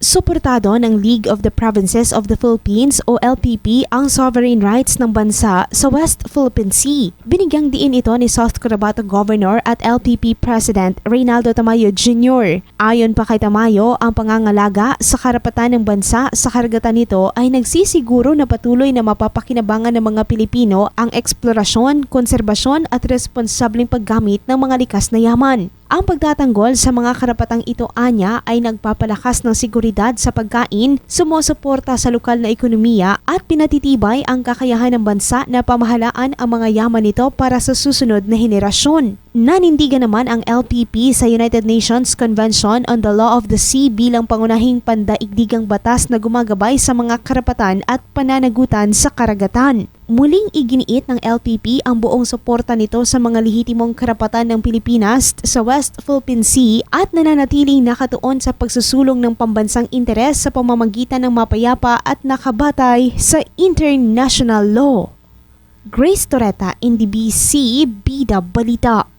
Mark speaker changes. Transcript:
Speaker 1: Suportado ng League of the Provinces of the Philippines o LPP ang sovereign rights ng bansa sa West Philippine Sea. Binigyang diin ito ni South Cotabato Governor at LPP President Reynaldo Tamayo Jr. Ayon pa kay Tamayo, ang pangangalaga sa karapatan ng bansa sa karagatan nito ay nagsisiguro na patuloy na mapapakinabangan ng mga Pilipino ang eksplorasyon, konserbasyon at responsableng paggamit ng mga likas na yaman. Ang pagtatanggol sa mga karapatang ito anya ay nagpapalakas ng seguridad sa pagkain, sumusuporta sa lokal na ekonomiya at pinatitibay ang kakayahan ng bansa na pamahalaan ang mga yaman nito para sa susunod na henerasyon. Nanindigan naman ang LPP sa United Nations Convention on the Law of the Sea bilang pangunahing pandaigdigang batas na gumagabay sa mga karapatan at pananagutan sa karagatan. Muling iginiit ng LPP ang buong suporta nito sa mga lehitimong karapatan ng Pilipinas sa West Philippine Sea at nananatiling nakatuon sa pagsusulong ng pambansang interes sa pamamagitan ng mapayapa at nakabatay sa international law. Grace Torreta, NDBC, Bida Balita.